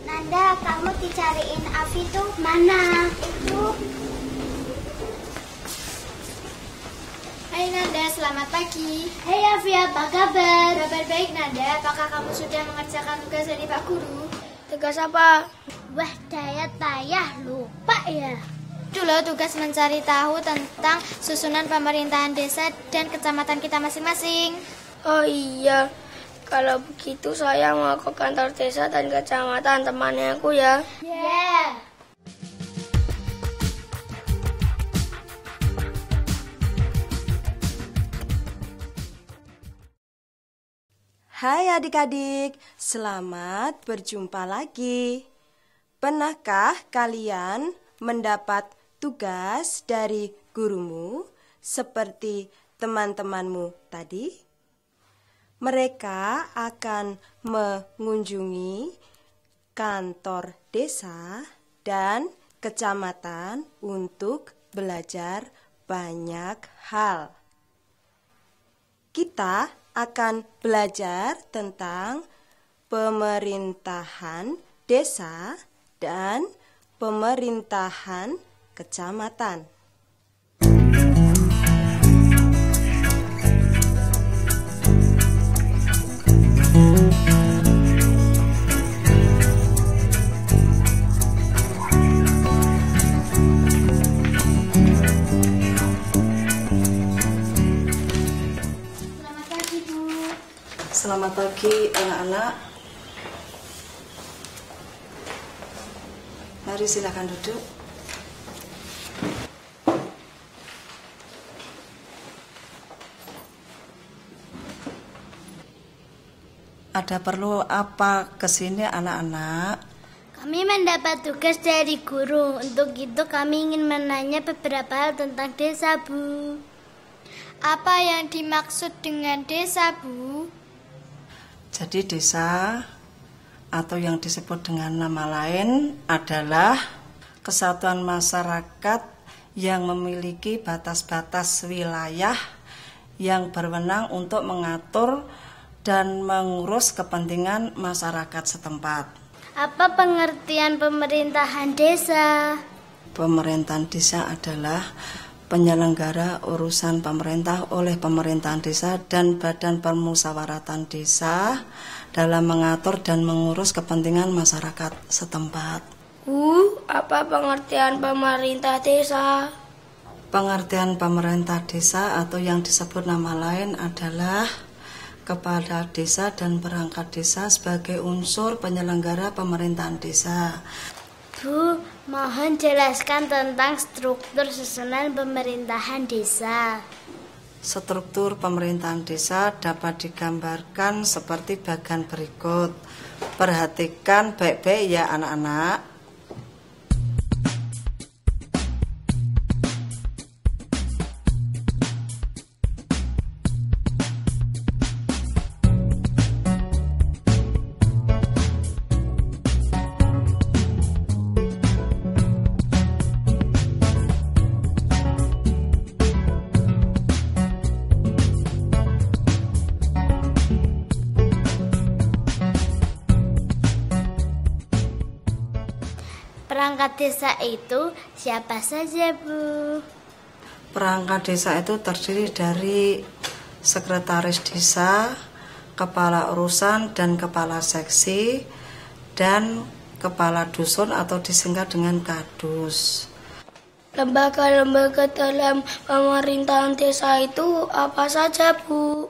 Nanda, kamu dicariin Afi tuh mana? Itu. Hai Nanda, selamat pagi. Hai Afi, apa kabar? Kabar baik Nanda, apakah kamu sudah mengerjakan tugas dari Pak Guru? Tugas apa? Wah, Dayat Tayah lupa ya. Dulu tugas mencari tahu tentang susunan pemerintahan desa dan kecamatan kita masing-masing. Oh iya, kalau begitu saya mau ke kantor desa dan kecamatan temannya aku ya. Yeah. Hai adik-adik, selamat berjumpa lagi. Pernahkah kalian mendapat tugas dari gurumu seperti teman-temanmu tadi? Mereka akan mengunjungi kantor desa dan kecamatan untuk belajar banyak hal. Kita akan belajar tentang pemerintahan desa dan pemerintahan kecamatan. Selamat pagi anak-anak. Mari silakan duduk. Ada perlu apa ke sini anak-anak? Kami mendapat tugas dari guru. Untuk itu kami ingin menanya beberapa hal tentang desa, Bu. Apa yang dimaksud dengan desa, Bu? Jadi desa atau yang disebut dengan nama lain adalah kesatuan masyarakat yang memiliki batas-batas wilayah yang berwenang untuk mengatur dan mengurus kepentingan masyarakat setempat. Apa pengertian pemerintahan desa? Pemerintahan desa adalah penyelenggara urusan pemerintah oleh pemerintahan desa dan badan permusyawaratan desa dalam mengatur dan mengurus kepentingan masyarakat setempat. Apa pengertian pemerintah desa? Pengertian pemerintah desa atau yang disebut nama lain adalah kepala desa dan perangkat desa sebagai unsur penyelenggara pemerintahan desa. Bu, mohon jelaskan tentang struktur susunan pemerintahan desa. Struktur pemerintahan desa dapat digambarkan seperti bagian berikut. Perhatikan baik-baik ya anak-anak. Perangkat desa itu siapa saja, Bu? Perangkat desa itu terdiri dari sekretaris desa, kepala urusan dan kepala seksi, dan kepala dusun atau disingkat dengan kadus. Lembaga-lembaga dalam pemerintahan desa itu apa saja, Bu?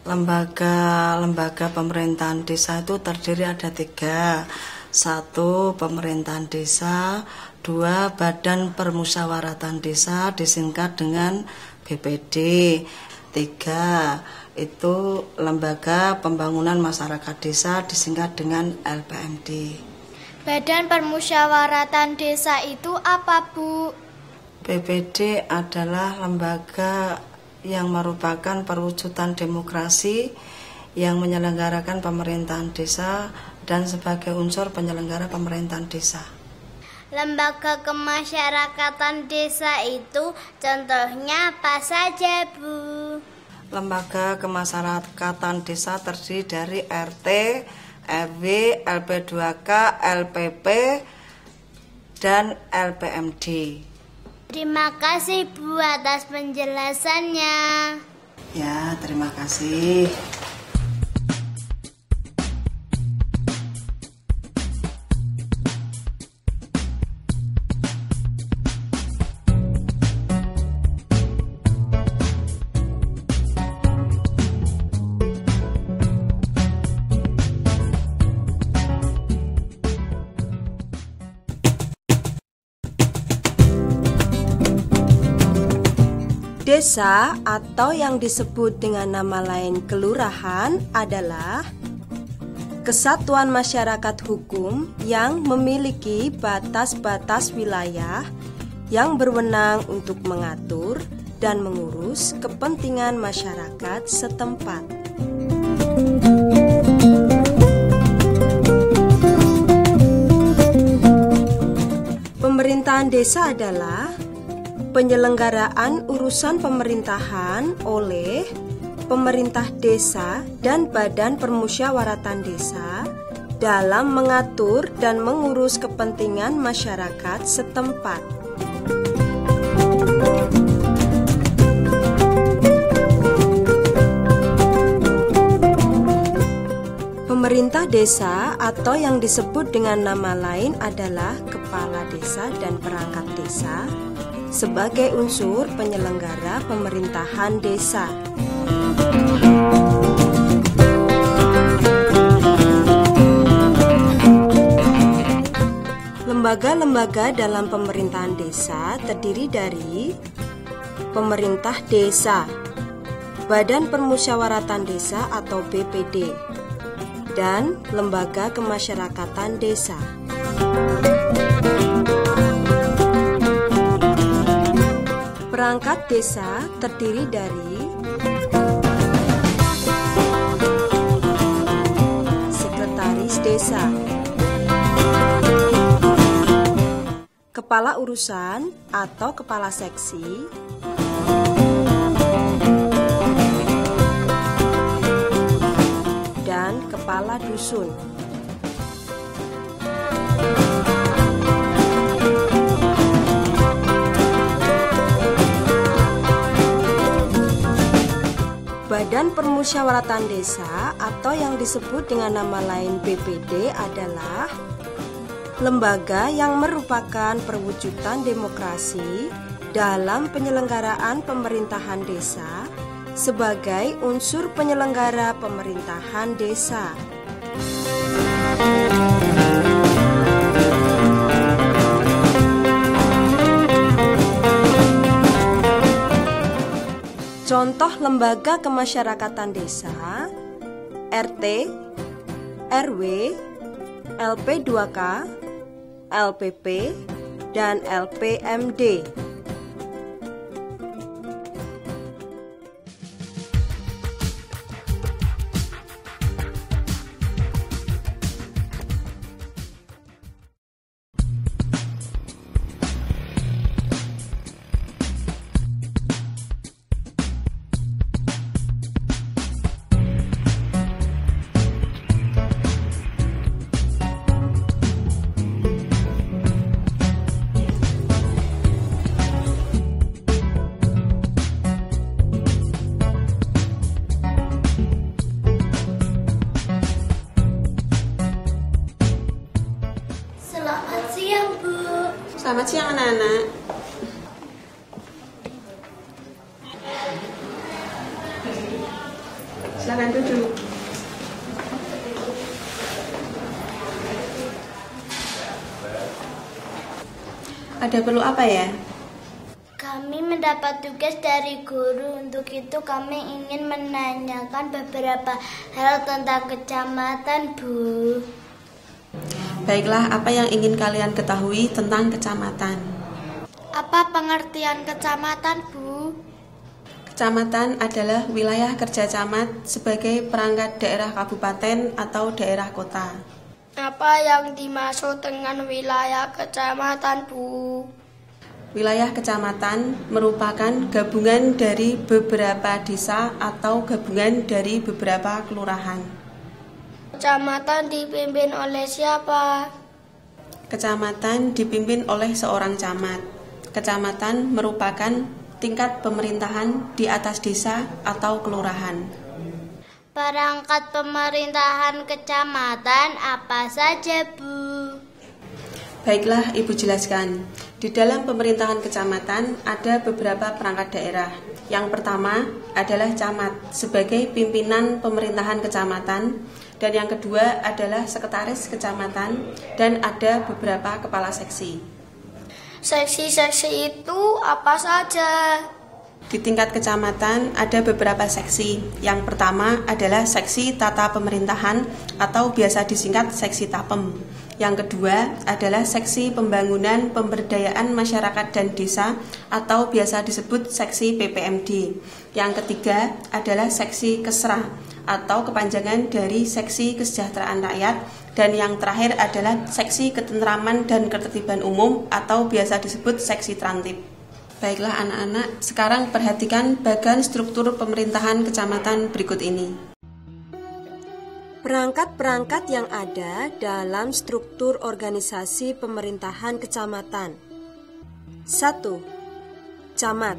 Lembaga pemerintahan desa itu terdiri ada 3. 1. Pemerintahan desa. 2. Badan Permusyawaratan Desa disingkat dengan BPD. 3. Itu Lembaga Pembangunan Masyarakat Desa disingkat dengan LPMD. Badan Permusyawaratan Desa itu apa, Bu? BPD adalah lembaga yang merupakan perwujudan demokrasi yang menyelenggarakan pemerintahan desa dan sebagai unsur penyelenggara pemerintahan desa. Lembaga kemasyarakatan desa itu contohnya apa saja, Bu? Lembaga kemasyarakatan desa terdiri dari RT, RW, LP2K, LPP, dan LPMD. Terima kasih, Bu, atas penjelasannya. Ya, terima kasih. Desa atau yang disebut dengan nama lain kelurahan adalah kesatuan masyarakat hukum yang memiliki batas-batas wilayah yang berwenang untuk mengatur dan mengurus kepentingan masyarakat setempat. Pemerintahan desa adalah penyelenggaraan urusan pemerintahan oleh pemerintah desa dan badan permusyawaratan desa dalam mengatur dan mengurus kepentingan masyarakat setempat. Pemerintah desa atau yang disebut dengan nama lain adalah kepala desa dan perangkat desa sebagai unsur penyelenggara pemerintahan desa. Lembaga-lembaga dalam pemerintahan desa terdiri dari pemerintah desa, Badan Permusyawaratan Desa atau BPD, dan lembaga kemasyarakatan desa. Perangkat desa terdiri dari sekretaris desa, kepala urusan atau kepala seksi, dan kepala dusun. Badan Permusyawaratan Desa atau yang disebut dengan nama lain BPD adalah lembaga yang merupakan perwujudan demokrasi dalam penyelenggaraan pemerintahan desa sebagai unsur penyelenggara pemerintahan desa. Contoh lembaga kemasyarakatan desa: RT, RW, LP2K, LPP, dan LPMD. siang, Bu. Selamat siang anak-anak. Silakan duduk. Ada perlu apa ya? Kami mendapat tugas dari guru. Untuk itu kami ingin menanyakan beberapa hal tentang kecamatan, Bu. Baiklah, apa yang ingin kalian ketahui tentang kecamatan? Apa pengertian kecamatan, Bu? Kecamatan adalah wilayah kerja camat sebagai perangkat daerah kabupaten atau daerah kota. Apa yang dimaksud dengan wilayah kecamatan, Bu? Wilayah kecamatan merupakan gabungan dari beberapa desa atau gabungan dari beberapa kelurahan. Kecamatan dipimpin oleh siapa? Kecamatan dipimpin oleh seorang camat. Kecamatan merupakan tingkat pemerintahan di atas desa atau kelurahan. Perangkat pemerintahan kecamatan apa saja, Bu? Baiklah, Ibu jelaskan. Di dalam pemerintahan kecamatan ada beberapa perangkat daerah. Yang pertama adalah camat sebagai pimpinan pemerintahan kecamatan, dan yang kedua adalah sekretaris kecamatan, dan ada beberapa kepala seksi. Seksi-seksi itu apa saja? Di tingkat kecamatan ada beberapa seksi. Yang pertama adalah seksi tata pemerintahan atau biasa disingkat seksi TAPEM. Yang kedua adalah seksi pembangunan pemberdayaan masyarakat dan desa atau biasa disebut seksi PPMD. Yang ketiga adalah seksi KESRA atau kepanjangan dari seksi kesejahteraan rakyat. Dan yang terakhir adalah seksi ketentraman dan ketertiban umum atau biasa disebut seksi Trantip. Baiklah anak-anak, sekarang perhatikan bagan struktur pemerintahan kecamatan berikut ini. Perangkat-perangkat yang ada dalam struktur organisasi pemerintahan kecamatan. 1. Camat.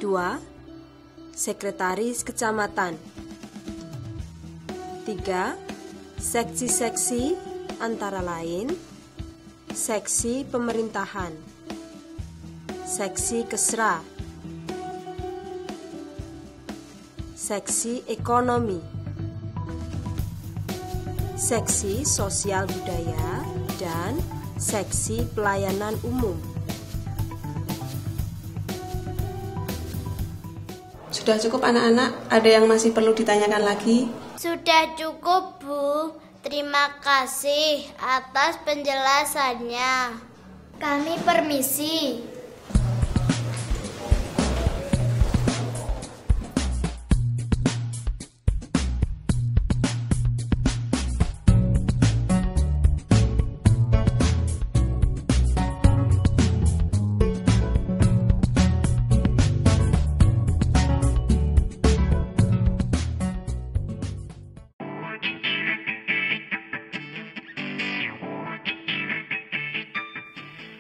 2. Sekretaris kecamatan. 3. Seksi-seksi antara lain seksi pemerintahan, seksi KESRA, seksi ekonomi, seksi sosial budaya, dan seksi pelayanan umum. Sudah cukup anak-anak? Ada yang masih perlu ditanyakan lagi? Sudah cukup, Bu. Terima kasih atas penjelasannya. Kami permisi.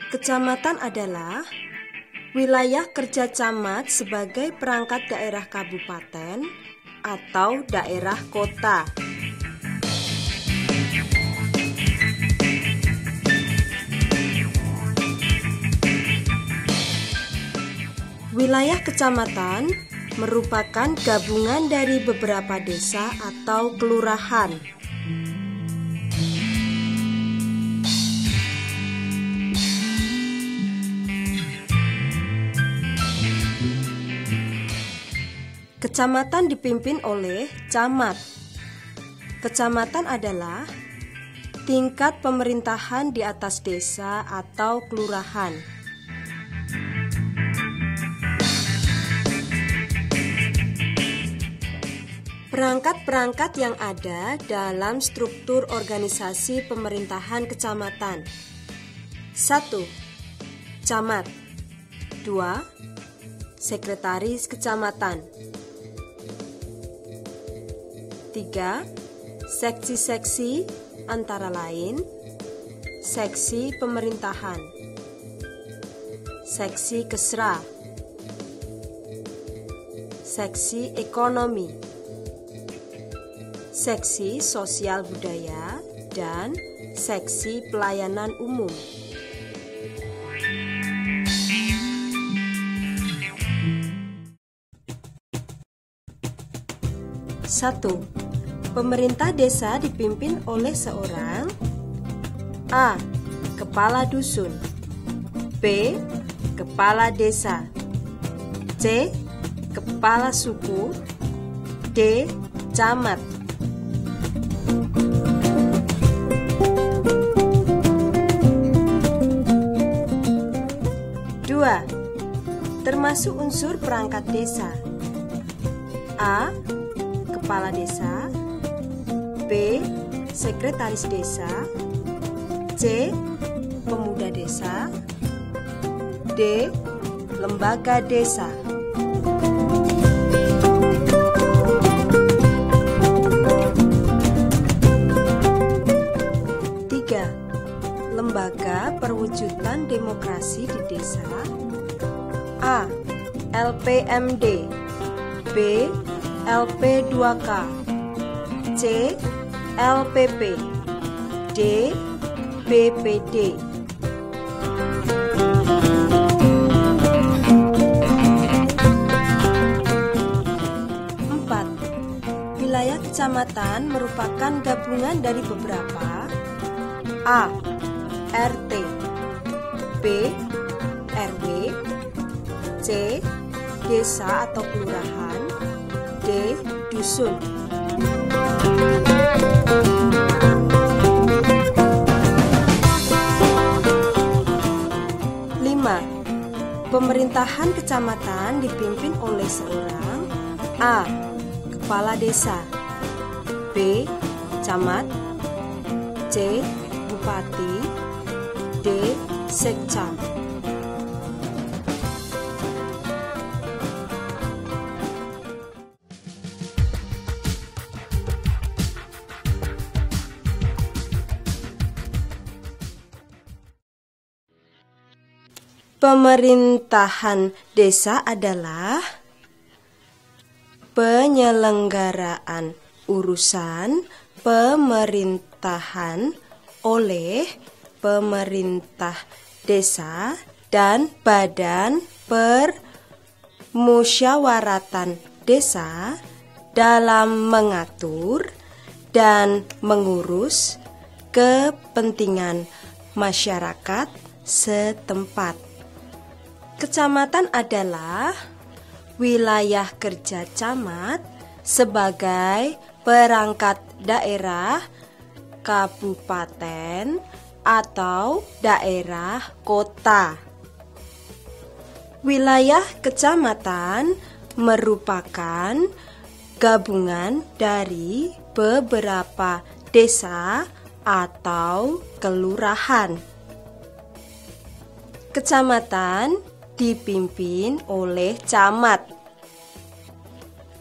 Kecamatan adalah wilayah kerja camat sebagai perangkat daerah kabupaten atau daerah kota. Wilayah kecamatan merupakan gabungan dari beberapa desa atau kelurahan. Kecamatan dipimpin oleh camat. Kecamatan adalah tingkat pemerintahan di atas desa atau kelurahan. Perangkat-perangkat yang ada dalam struktur organisasi pemerintahan kecamatan. 1. Camat. 2. Sekretaris kecamatan. 3. Seksi-seksi antara lain seksi pemerintahan, seksi KESRA, seksi ekonomi, seksi sosial budaya, dan seksi pelayanan umum. 1. Pemerintah desa dipimpin oleh seorang A. Kepala dusun, B. Kepala desa, C. Kepala suku, D. Camat. Dua. Termasuk unsur perangkat desa. A. Kepala desa, B. Sekretaris desa, C. Pemuda desa, D. Lembaga desa. 3. Lembaga perwujudan demokrasi di desa. A. LPMD, B. LP2K, C. LPP, D. BPD. 4. Wilayah kecamatan merupakan gabungan dari beberapa A. RT, B. RW, C. Desa atau kelurahan, D. Dusun. 5. Pemerintahan kecamatan dipimpin oleh seorang A. Kepala desa, B. Camat, C. Bupati, D. Sekcam. Pemerintahan desa adalah penyelenggaraan urusan pemerintahan oleh pemerintah desa dan badan permusyawaratan desa dalam mengatur dan mengurus kepentingan masyarakat setempat. Kecamatan adalah wilayah kerja camat sebagai perangkat daerah, kabupaten, atau daerah kota. Wilayah kecamatan merupakan gabungan dari beberapa desa atau kelurahan. Kecamatan dipimpin oleh camat.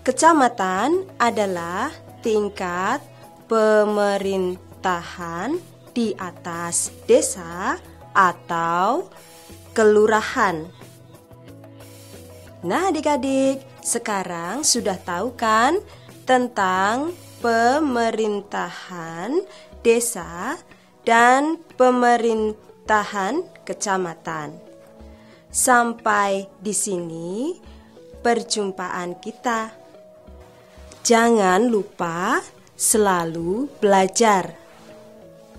Kecamatan adalah tingkat pemerintahan di atas desa atau kelurahan. Nah, adik-adik, sekarang sudah tahu kan tentang pemerintahan desa dan pemerintahan kecamatan. Sampai di sini perjumpaan kita. Jangan lupa selalu belajar.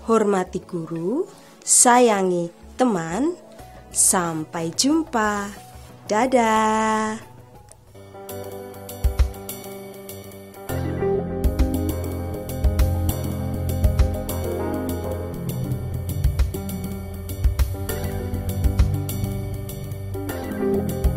Hormati guru, sayangi teman. Sampai jumpa. Dadah. Thank you.